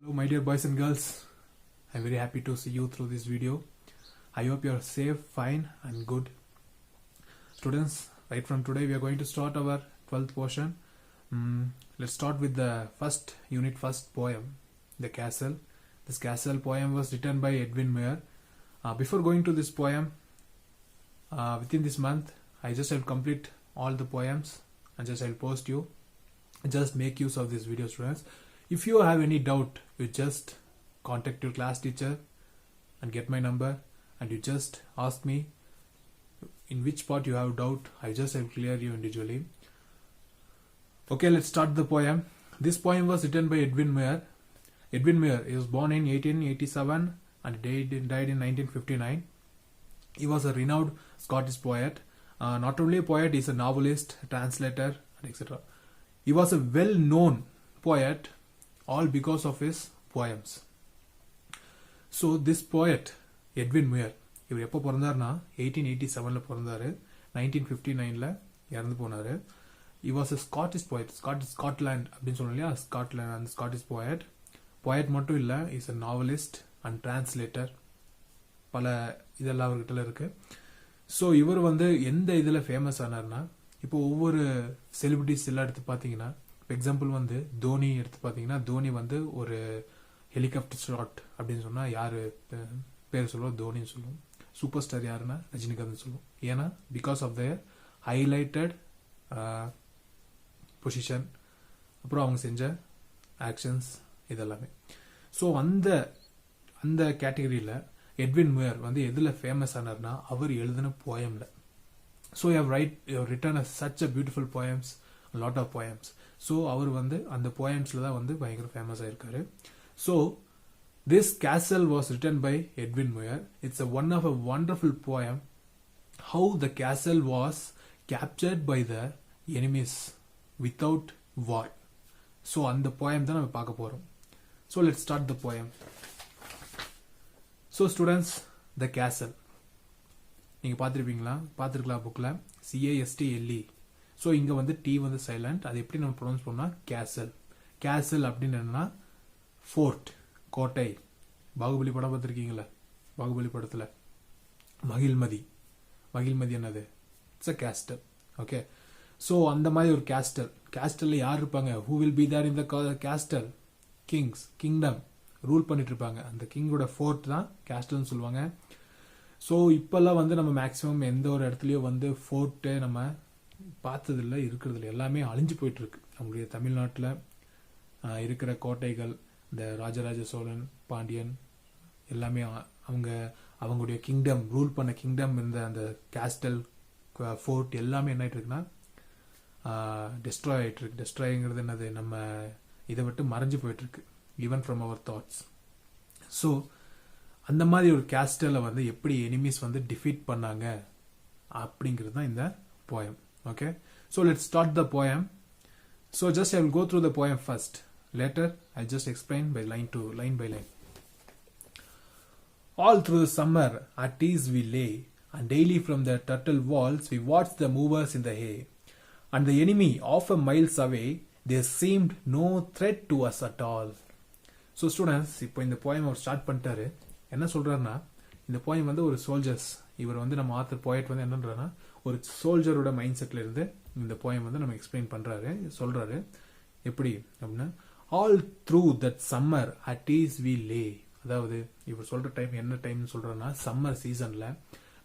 Hello my dear boys and girls, I'm very happy to see you through this video. I hope you are safe, fine and good. Students, right from today we are going to start our 12th portion. Let's start with the first unit, first poem, The Castle. This Castle poem was written by Edwin Muir. Before going to this poem, within this month, I just will complete all the poems and just I'll post you. Just make use of this video, students. If you have any doubt, you just contact your class teacher and get my number and you just ask me in which part you have doubt. I just will clear you individually. Okay, let's start the poem. This poem was written by Edwin Muir. Edwin Muir, he was born in 1887 and died in 1959. He was a renowned Scottish poet. Not only a poet, he is a novelist, translator, etc. He was a well-known poet, all because of his poems. So this poet, Edwin Muir, இவர் எப்போ பிறந்தார்னா 1887 பிறந்தாரு, 1959 இறந்து போனாரு. He was a Scottish poet, Scotland அப்படின்னு சொல்லணும் இல்லையா, Scotland அந்த Scottish poet. Poet மட்டும் இல்லை, is a novelist and translator. பல இதெல்லாம் அவர்கிட்ட இருக்கு. ஸோ இவர் எந்த இதில் ஃபேமஸ் ஆனார்னா, இப்போ ஒவ்வொரு செலிபிரிட்டிஸ் எல்லாம் எடுத்து பார்த்தீங்கன்னா, எக்ஸாம்பிள் தோனி எடுத்து பார்த்தீங்கன்னா, தோனி ஒரு ஹெலிகாப்டர் ஷாட் அப்படின்னு சொன்னால் யார் பேர் சொல்லுவோம், தோனின்னு சொல்லுவோம். சூப்பர் ஸ்டார் யாருன்னா ரஜினிகாந்த் சொல்லுவோம். ஏன்னா because of their highlighted position, அப்புறம் அவங்க செஞ்ச ஆக்ஷன்ஸ் இதெல்லாமே. ஸோ அந்த கேட்டகரியில் எட்வின் முயர் எதில் ஃபேமஸ் ஆனார்னா, அவர் எழுதின போயம்ல. So you have written such a beautiful poems, a lot of poems. So அவர் அந்த போயம்ஸில் தான் பயங்கர ஃபேமஸ் ஆயிருக்காரு. So this castle was written by Edwin Muir. It's one of a wonderful poem. How the castle was captured by the enemies without war. So அந்த poem தான் நம்ம பார்க்க போகிறோம். So let's start the poem. So students, the castle நீங்கள் பார்த்துருக்கலாம் புக்கில், CASTLE. So இங்கே T silent. அது எப்படி நம்ம ப்ரொனவுன்ஸ் பண்ணோம்னா கேசல். கேசல் அப்படின்னு என்னன்னா ஃபோர்ட், கோட்டை. பாகுபலி படம் பார்த்துருக்கீங்களா? பாகுபலி படத்தில் மகிழ்மதி என்னது? It's a castle. Okay, so அந்த மாதிரி ஒரு கேஸ்டல்ல யார் இருப்பாங்க? Who will be there in the castle? Kingdom rule பண்ணிட்டு இருப்பாங்க. அந்த கிங்கோட ஃபோர்ட் தான் கேஸ்டல்னு சொல்லுவாங்க. ஸோ இப்போல்லாம் நம்ம மேக்ஸிமம் எந்த ஒரு இடத்துலையும் ஃபோர்ட்டு நம்ம பார்த்ததில்ல, இருக்கிறதில்ல. எல்லாமே அழிஞ்சு போயிட்டு இருக்கு. நம்முடைய தமிழ்நாட்டில் இருக்கிற கோட்டைகள், இந்த ராஜராஜ சோழன், பாண்டியன் எல்லாமே அவங்களுடைய கிங்டம், ரூல் பண்ண கிங்டம் இருந்த அந்த கேஸ்டல், ஃபோர்ட் எல்லாமே என்ன ஆயிட்டு இருக்குன்னா டெஸ்ட்ராய் ஆயிட்டு இருக்கு. டெஸ்ட்ராய்ங்கிறது என்னது? நம்ம இதை விட்டு மறைஞ்சு போயிட்டு இருக்கு, even from our thoughts. So அந்த மாதிரி ஒரு கேஸ்டலை எப்படி எனிமீஸ் டிஃபீட் பண்ணாங்க அப்படிங்கிறது தான் இந்த poem. Okay, so let's start the poem. So just I will go through the poem first. Later I'll just explain by line by line. All through the summer at ease we lay, and daily from the turtle walls we watched the movers in the hay. And the enemy of a miles away, there seemed no threat to us at all. So students, இப்போ இந்த poem அவர் start பண்ணிட்டாரு. என்ன சொல்றாருன்னா, இந்த poem ஒரு soldiers, இவர் நம்ம author poet என்னன்றாருன்னா, ஒரு சோல்ஜரோட மைண்ட் செட்ல இருந்து இந்த போயம் நம்ம எக்ஸ்பிளைன் பண்றாரு, சொல்றாரு. எப்படி அப்படின்னா, all through that summer at ease we lay. அதாவது இவர் சொல்ற டைம் என்ன டைம்னு சொல்றோம்னா, சம்மர் சீசன்ல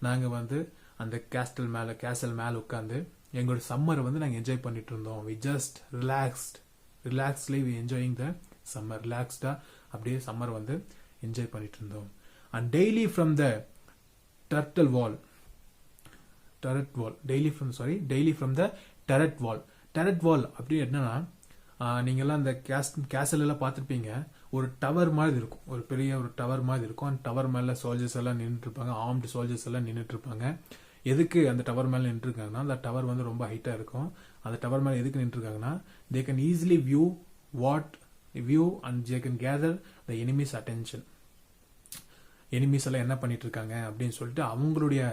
நாங்க அந்த கேசல் மேல உட்காந்து எங்களோட சம்மரை நாங்க என்ஜாய் பண்ணிட்டு இருந்தோம். We just relaxly we enjoying the summer. ரிலாக்ஸ்டா அப்படியே சம்மர் என்ஜாய் பண்ணிட்டு இருந்தோம். And daily from the turret wall, daily from the turret wall அப்படி என்னன்னா, நீங்கெல்லாம் அந்த கேசல் எல்லாம் பார்த்துருப்பீங்க. ஒரு டவர் மாதிரி இருக்கும், ஒரு பெரிய ஒரு டவர் மாதிரி இருக்கும். அந்த டவர் மேல சோல்ஜர்ஸ் எல்லாம் நின்றுட்டு இருப்பாங்க, ஆர்ம்டு சோல்ஜர்ஸ் எல்லாம் நின்றுட்டு இருப்பாங்க. எதுக்கு அந்த டவர் மேல நின்று இருக்காங்கன்னா, அந்த டவர் ரொம்ப ஹைட்டா இருக்கும். அந்த டவர் மேல எதுக்கு நின்று இருக்காங்கன்னா, they can easily view and they can gather the enemy's attention. Enemies எல்லாம் என்ன பண்ணிட்டு இருக்காங்க அப்படின்னு சொல்லிட்டு அவங்களுடைய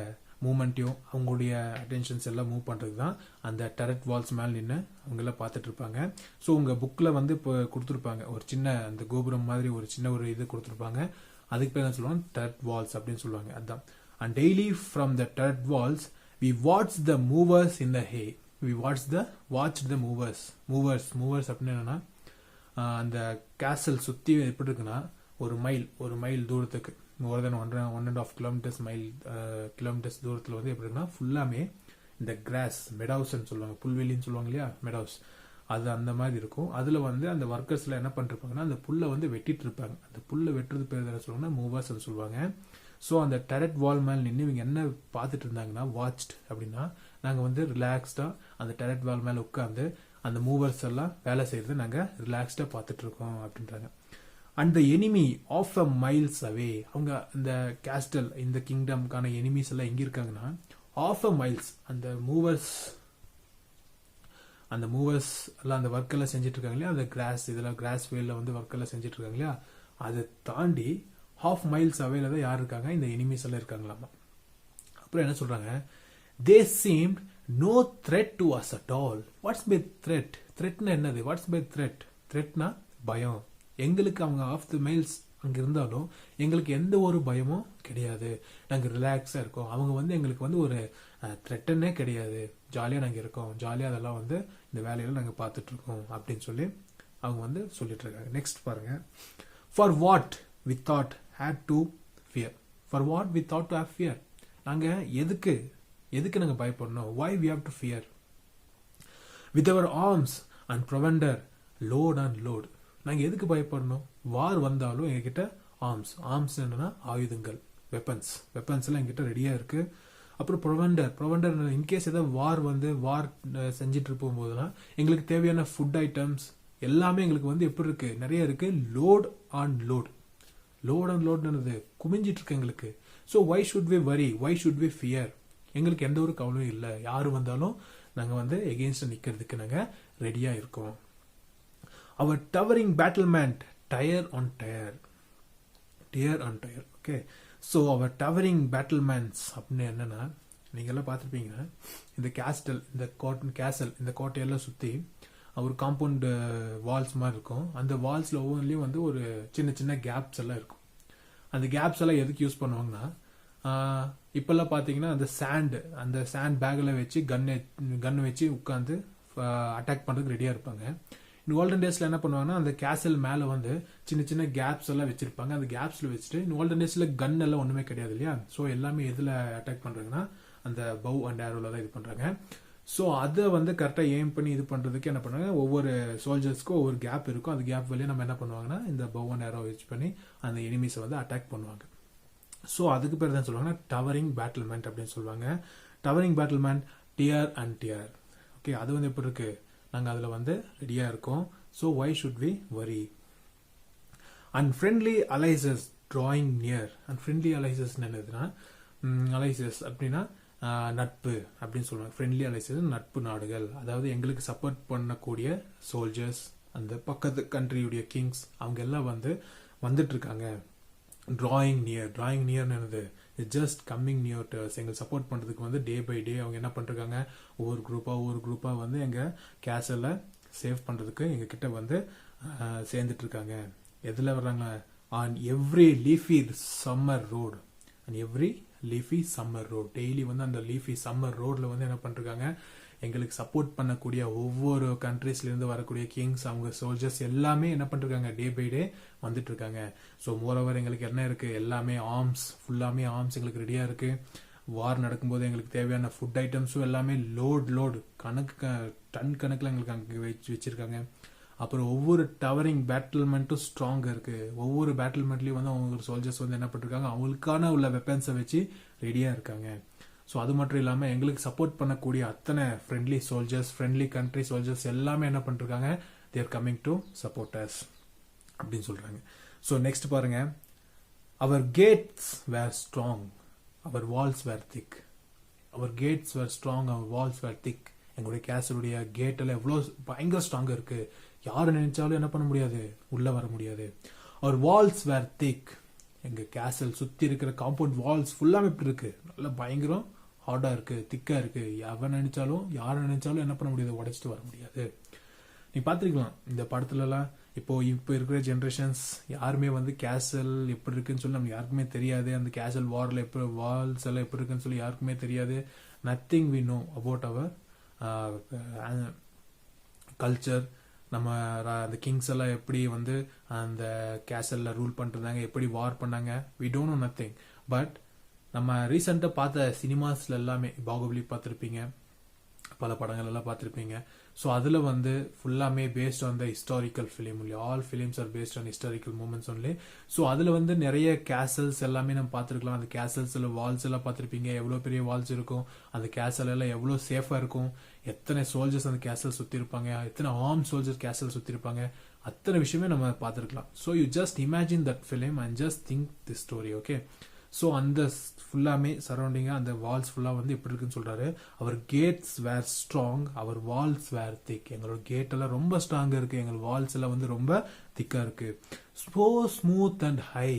மூமெண்ட்டையும் அவங்களுடைய அட்டென்ஷன்ஸ் எல்லாம் மூவ் பண்ணுறது தான் அந்த டெரட் வால்ஸ் மேலே நின்று அவங்க எல்லாம் பார்த்துட்டு இருப்பாங்க. ஸோ உங்கள் புக்கில் வந்து இப்போ கொடுத்துருப்பாங்க ஒரு சின்ன அந்த கோபுரம் மாதிரி ஒரு சின்ன ஒரு இது கொடுத்துருப்பாங்க. அதுக்கு பேர் என்ன சொல்லுவாங்க, டெரட் வால்ஸ் அப்படின்னு சொல்லுவாங்க. அதுதான். And daily from the turret walls we watch the mowers in the hay. We watch the mowers அப்படின்னு என்னன்னா அந்த கேசல் சுற்றி எப்படி இருக்குன்னா ஒரு மைல் தூரத்துக்கு மோர் தென் 1.5 கிலோமீட்டர்ஸ் தூரத்தில் வந்து எப்படி இருக்குன்னா ஃபுல்லாமே இந்த கிராஸ் மெடவுஸ்ன்னு சொல்லுவாங்க, புல்வெளின்னு சொல்லுவாங்க இல்லையா, மெடவுஸ். அது அந்த மாதிரி இருக்கும். அதில் வந்து அந்த ஒர்க்கர்ஸ்ல என்ன பண்ணிருப்பாங்கன்னா அந்த புல்லை வந்து வெட்டிட்டு இருப்பாங்க. அந்த புல்லை வெட்டுறது பேர் என்ன சொல்லுவாங்கன்னா மூவர்ஸ் சொல்லுவாங்க. ஸோ அந்த டெரட் வால் மேல் நின்று இவங்க என்ன பார்த்துட்டு இருந்தாங்கன்னா வாட்ச்ட் அப்படின்னா நாங்கள் வந்து ரிலாக்ஸ்டாக அந்த டெரட் வால் மேலே உட்காந்து அந்த மூவர்ஸ் எல்லாம் வேலை செய்யறது நாங்கள் ரிலாக்ஸ்டாக பார்த்துட்டு இருக்கோம் அப்படின்றாங்க. And the enemy of a miles away, அவங்க இந்த கேஸ்டல் இந்த கிங்டம்கான எனிமிஸ் எல்லாம் எங்க இருக்காங்கன்னா ஆஃப் அ மைல்ஸ் அந்த மூவர்ஸ் எல்லாம் அந்த ஒர்க் எல்லாம் செஞ்சுட்டு இருக்காங்க இல்லையா, அந்த கிராஸ் வேல வந்து ஒர்க் எல்லாம் செஞ்சுட்டு இருக்காங்க இல்லையா, அதை தாண்டி ஹாஃப் மைல்ஸ் அவேல தான் யார் இருக்காங்க, இந்த எனிமிஸ் எல்லாம் இருக்காங்களாமா. அப்புறம் என்ன சொல்றாங்க, they seemed no threat to us at all. What's by threat? த்ரெட்னா என்னது? What's by threat? த்ரெட்னா பயம். எங்களுக்கு அவங்க ஆஃப் த மைல்ஸ் அங்க இருந்தாலும் எங்களுக்கு எந்த ஒரு பயமும் கிடையாது, நாங்க ரிலாக்ஸா இருக்கோம். அவங்க வந்து எங்களுக்கு வந்து ஒரு த்ரெட்டனே கிடையாது, ஜாலியா நாங்க இருக்கோம், ஜாலியா அதெல்லாம் வந்து இந்த வேலையில நாங்க பார்த்துட்டு இருக்கோம் அப்படின்னு சொல்லி அவங்க வந்து சொல்லிட்டு இருக்காங்க. நெக்ஸ்ட் பாருங்க, for what we thought had to fear. For what we thought to have fear. நாங்க எதுக்கு நாங்க பயப்படணும்? why we have to fear? with our arms and provender load and load. நாங்க எதுக்கு பயப்படணும்? வார் வந்தாலும் எங்ககிட்ட ஆர்ம்ஸ் என்னன்னா ஆயுதங்கள், வெப்பன்ஸ் எல்லாம் எங்ககிட்ட ரெடியா இருக்கு. அப்புறம் ப்ரொவெண்டர் இன்கேஸ் ஏதாவது வார் செஞ்சுட்டு இருக்கும் போதுனா எங்களுக்கு தேவையான ஃபுட் ஐட்டம்ஸ் எல்லாமே எங்களுக்கு வந்து எப்படி இருக்கு, நிறைய இருக்கு. லோட் அண்ட் லோட்னது குமிஞ்சிட்டு இருக்கு எங்களுக்கு. So why should we worry? why should we fear? எங்களுக்கு எந்த ஒரு கவலையும் இல்லை, யாரு வந்தாலும் நாங்க வந்து எகெயின்ஸ்ட் நிக்கிறதுக்கு நாங்க ரெடியா இருக்கோம். Our towering battlement tier on tier. Okay, so our towering battlements அப்படின்னு என்னன்னா நீங்க எல்லாம் பார்த்திருப்பீங்க, இந்த கேசல் இந்த கோட்டையெல்லாம் சுத்தி ஒரு காம்பவுண்ட் வால்ஸ் மாதிரி இருக்கும். அந்த வால்ஸ்ல ஒவ்வொன்றிலையும் வந்து ஒரு சின்ன சின்ன கேப்ஸ் எல்லாம் இருக்கும். அந்த கேப்ஸ் எல்லாம் எதுக்கு யூஸ் பண்ணுவாங்கன்னா இப்பெல்லாம் பாத்தீங்கன்னா அந்த சாண்ட் பேக்ல வச்சு கன் வச்சு உட்காந்து அட்டாக் பண்றதுக்கு ரெடியா இருப்பாங்க. இந்த ஓல்டன் டேஸ்ல என்ன பண்ணுவாங்கன்னா அந்த கேசல் மேல வந்து சின்ன சின்ன கேப்ஸ் எல்லாம் வச்சிருப்பாங்க. அந்த கேப்ஸ்ல வச்சுட்டு இந்த ஓல்டன் டேஸ்ல கன் எல்லாம் ஒண்ணுமே கிடையாது இல்லையா. ஸோ எல்லாமே எதுல அட்டாக் பண்றாங்கன்னா அந்த பவ் அண்ட் ஏரோல தான் இது பண்றாங்க. ஸோ அதை வந்து கரெக்டா எய்ம் பண்ணி இது பண்றதுக்கு என்ன பண்ணுவாங்க, ஒவ்வொரு சோல்ஜர்ஸ்க்கும் ஒவ்வொரு கேப் இருக்கும். அந்த கேப் வழியா நம்ம என்ன பண்ணுவாங்கன்னா இந்த பவ் அண்ட் ஏரோ யூஸ் பண்ணி அந்த எனிமீஸை வந்து அட்டாக் பண்ணுவாங்க. ஸோ அதுக்கு பேர் தான் சொல்லுவாங்கன்னா டவரிங் பேட்டில்மெண்ட் அப்படின்னு சொல்லுவாங்க. Towering battlement tier and tier. Okay, அது வந்து எப்படி இருக்கு, நாங்க அதுல வந்து ரெடியா இருக்கோம். So why should we worry? Unfriendly allies drawing near. Unfriendly allies என்னதுன்னா allies அப்படின்னா நட்பு அப்படின்னு சொல்லுவாங்க. ஃப்ரெண்ட்லி allies நட்பு நாடுகள், அதாவது எங்களுக்கு சப்போர்ட் பண்ணக்கூடிய சோல்ஜர்ஸ், அந்த பக்கத்து கண்ட்ரியுடைய கிங்ஸ் அவங்க எல்லாம் வந்துட்டு இருக்காங்க. டிராயிங் நியர் என்னது, just coming near to us. எங்களுக்கு சப்போர்ட் பண்றதுக்கு வந்து டே பை டே அவங்க என்ன பண்றாங்க, ஒவ்வொரு குரூப்பா வந்து எங்க கேசல்ல சேவ் பண்றதுக்கு எங்க கிட்ட வந்து சேர்ந்துட்டு இருக்காங்க. எதுல வர்றாங்க, on every leafy summer road. Daily வந்து அந்த லீஃபி சம்மர் ரோட்ல வந்து என்ன பண்றாங்க, எங்களுக்கு சப்போர்ட் பண்ணக்கூடிய ஒவ்வொரு கண்ட்ரீஸ்ல இருந்து வரக்கூடிய கிங்ஸ் அவங்க சோல்ஜர்ஸ் எல்லாமே என்ன பண்றாங்க, டே பை டே வந்துட்டு இருக்காங்க. ஸோ மோரோவர் எங்களுக்கு என்ன இருக்கு, எல்லாமே ஃபுல்லாமே ஆர்ம்ஸ் எங்களுக்கு ரெடியா இருக்கு. வார் நடக்கும்போது எங்களுக்கு தேவையான ஃபுட் ஐட்டம்ஸும் எல்லாமே லோட் டன் கணக்குல எங்களுக்கு அங்கே வச்சிருக்காங்க. அப்புறம் ஒவ்வொரு டவரிங் பேட்டில்மெண்ட்டும் ஸ்ட்ராங்கா இருக்கு. ஒவ்வொரு பேட்டில்மெண்ட்லயும் வந்து அவங்க சோல்ஜர்ஸ் வந்து என்ன பண்ணிருக்காங்க, அவங்களுக்கான உள்ள வெப்பன்ஸை வச்சு ரெடியா இருக்காங்க. ஸோ அது மட்டும் இல்லாம எங்களுக்கு சப்போர்ட் பண்ணக்கூடிய அத்தனை friendly soldiers, friendly country soldiers எல்லாமே என்ன பண்ணிருக்காங்க, they're coming to support us அப்படின்னு சொல்றாங்க. ஸோ நெக்ஸ்ட் பாருங்க, our gates were strong, our walls were thick. எங்களுடைய கேசலுடைய கேட் எல்லாம் எவ்வளவு பயங்கர ஸ்ட்ராங்கா இருக்கு, யாரு நினைச்சாலும் என்ன பண்ண முடியாது, உள்ள வர முடியாது. அவர் வால்ஸ் வேர் திக், எங்க கேசல் சுத்தி இருக்கிற காம்பவுண்ட் வால்ஸ் ஃபுல்லாமே இப்படி இருக்கு, நல்ல பயங்கரம் ஹார்டா இருக்கு, திக்கா இருக்கு. எவன் நினைச்சாலும் யாரை நினைச்சாலும் என்ன பண்ண முடியாது, உடைச்சிட்டு வர முடியாது. நீ பார்த்துருக்கலாம் இந்த படத்துலலாம். இப்போ இருக்கிற ஜென்ரேஷன்ஸ் யாருமே வந்து கேசல் எப்படி இருக்குன்னு சொல்லி நமக்கு யாருக்குமே தெரியாது. அந்த கேசல் வால்ஸ் எல்லாம் எப்படி இருக்குன்னு சொல்லி யாருக்குமே தெரியாது. Nothing we know about our culture. நம்ம அந்த கிங்ஸ் எல்லாம் எப்படி வந்து அந்த கேசல்ல ரூல் பண்ணிருந்தாங்க, எப்படி வார் பண்ணாங்க, we don't know nothing. But நம்ம ரீசெண்டாக பார்த்த சினிமாஸ்ல எல்லாமே, பாகுபலி பார்த்துருப்பீங்க, பல படங்கள் எல்லாம் பார்த்துருப்பீங்க. ஸோ அதில் வந்து ஃபுல்லாமே based on the historical film only. All films are based on historical moments only. So அதில் வந்து நிறைய கேசல்ஸ் எல்லாமே நம்ம பார்த்துருக்கலாம். அந்த கேசல்ஸில் வால்ஸ் எல்லாம் பார்த்துருப்பீங்க, எவ்வளோ பெரிய வால்ஸ் இருக்கும், அந்த கேசல் எல்லாம் எவ்வளோ சேஃபாக இருக்கும், எத்தனை சோல்ஜர்ஸ் அந்த கேசல் சுற்றி இருப்பாங்க, எத்தனை ஆர்ம் சோல்ஜர்ஸ் கேசல் சுற்றி இருப்பாங்க, அத்தனை விஷயமே நம்ம பார்த்துருக்கலாம். So you just imagine that film and just think the story. Okay, so அந்த ஃபுல்லாமே சரௌண்டிங்காக அந்த வால்ஸ் ஃபுல்லாக வந்து எப்படி இருக்குன்னு சொல்றாரு. Our gates were strong, our walls were thick. எங்களோட கேட் எல்லாம் ரொம்ப ஸ்ட்ராங்கா இருக்கு, எங்கள் வால்ஸ் எல்லாம் வந்து ரொம்ப திக்கா இருக்கு. So smooth and high,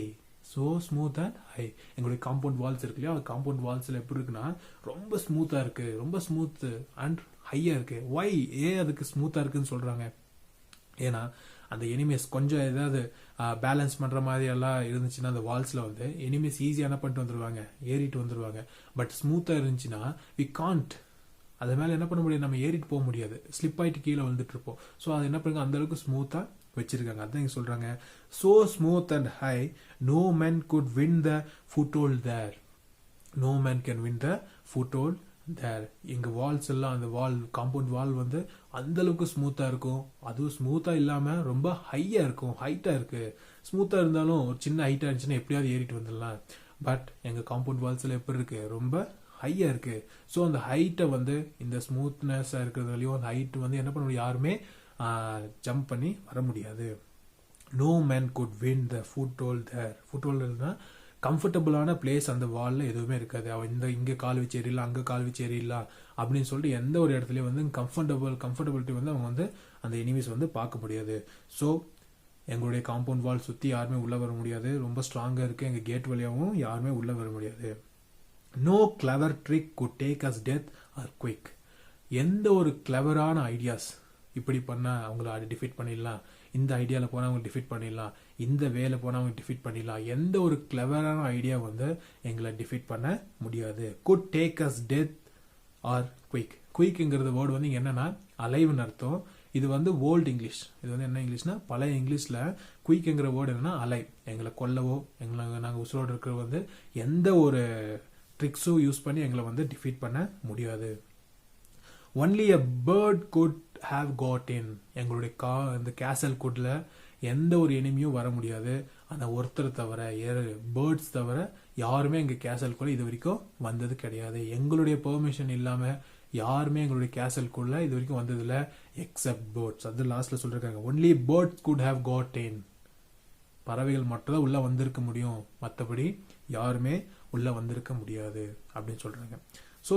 so smooth and high. எங்களுடைய காம்பவுண்ட் வால்ஸ் இருக்கு இல்லையா, காம்பவுண்ட் வால்ஸ்ல எப்படி இருக்குன்னா ரொம்ப ஸ்மூத்தா இருக்கு, ரொம்ப ஸ்மூத் அண்ட் ஹையா இருக்கு. ஒய் ஏன் அதுக்கு ஸ்மூத்தா இருக்குன்னு சொல்றாங்க? ஏன்னா அந்த எனிமீஸ் கொஞ்சம் ஏதாவது பேலன்ஸ் பண்ற மாதிரி எல்லாம் இருந்துச்சுன்னா அந்த வால்ஸ்ல வந்து எனிமீஸ் ஈஸியா என்ன பண்ணிட்டு வந்துருவாங்க, ஏறிட்டு வந்துருவாங்க. பட் ஸ்மூத்தா இருந்துச்சுன்னா வி காண்ட், அது மேல என்ன பண்ண முடியாது, நம்ம ஏறிட்டு போக முடியாது, ஸ்லிப் ஆயிட்டு கீழே வந்துட்டு இருப்போம். ஸோ அது என்ன பண்ணுங்க, அந்த அளவுக்கு ஸ்மூத்தா வச்சிருக்காங்க. அதான் இங்க சொல்றாங்க, so smooth and high, no man could win the foothold there. No man can win the foothold there. எங்க வால்ஸ் எல்லாம், அந்த வால் காம்பவுண்ட் வால் வந்து அந்த அளவுக்கு ஸ்மூத்தா இருக்கும். அதுவும் ஸ்மூத்தா இல்லாம ரொம்ப ஹையா இருக்கும், ஹைட்டா இருக்கு. ஸ்மூத்தா இருந்தாலும் ஒரு சின்ன ஹைட்டா இருந்துச்சுன்னா எப்படியாவது ஏறிட்டு வந்துடலாம். பட் எங்க காம்பவுண்ட் வால்ஸ்ல எப்படி இருக்கு, ரொம்ப ஹையா இருக்கு. ஸோ அந்த ஹைட்டை வந்து இந்த ஸ்மூத்னஸா இருக்கிறதுலயும் அந்த ஹைட் வந்து என்ன பண்ண முடியும், யாருமே ஜம்ப் பண்ணி வர முடியாது. No man could win the foothold there. ஃபுட்ஹோல்ட்னா கம்ஃபர்டபுளான பிளேஸ் அந்த வால்ல எதுவுமே இருக்காது. அவன் இங்க கால் வச்சு ஏறிடலாம், அங்க கால் வச்சு ஏறிடலாம் அப்படின்னு சொல்லிட்டு எந்த ஒரு இடத்துலயும் வந்து கம்ஃபர்டபிலிட்டி வந்து அவங்க வந்து அந்த எனிமீஸ் வந்து பார்க்க முடியாது. ஸோ எங்களுடைய காம்பவுண்ட் வால் சுத்தி யாருமே உள்ள வர முடியாது, ரொம்ப ஸ்ட்ராங்கா இருக்கு. எங்க கேட் வழியாகவும் யாருமே உள்ள வர முடியாது. No clever trick could take us death or quick. எந்த ஒரு கிளவரான ஐடியாஸ் இப்படி பண்ணா அவங்கள டிஃபீட் பண்ணிடலாம், இந்த ஐடியால போனா அவங்க டிஃபீட் பண்ணிடலாம், இந்த வேலை போனா அவங்க டிஃபீட் பண்ணிடலாம், எந்த ஒரு கிளவரான ஐடியா வந்து எங்களை டிஃபீட் பண்ண முடியாது. Could take us death or quick. குயிக்ங்கிறது வேர்டு வந்து என்னன்னா அலைவ்னு அர்த்தம். இது வந்து ஓல்டு இங்கிலீஷ். இது வந்து என்ன இங்கிலீஷ்னா பழைய இங்கிலீஷ்ல குயிக்ங்கிற வேர்டு என்னன்னா அலைவ். எங்களை கொல்லவோ, எங்களை நாங்கள் உசுரோடு இருக்கிற வந்து எந்த ஒரு ட்ரிக்ஸும் யூஸ் பண்ணி எங்களை வந்து டிஃபீட் பண்ண முடியாது. Only a bird could have got in. எங்களுடைய இந்த கேசல் குட்ல எந்த ஒரு எனிமியும் வர முடியாது. ஆனா ஒருத்தர் தவிர, பேர்ட்ஸ் தவிர யாருமே எங்க கேசல்குள்ள இது வரைக்கும் வந்தது கிடையாது. எங்களுடைய பெர்மிஷன் இல்லாம யாருமே எங்களுடைய கேசல்குள்ள இது வரைக்கும் வந்ததில்ல, எக்ஸப்ட் பேர்ட்ஸ். அது லாஸ்ட்ல சொல்றாங்க, only birds could have got in. பறவைகள் மட்டும் தான் உள்ள வந்திருக்க முடியும், மற்றபடி யாருமே உள்ள வந்திருக்க முடியாது அப்படின்னு சொல்றாங்க. ஸோ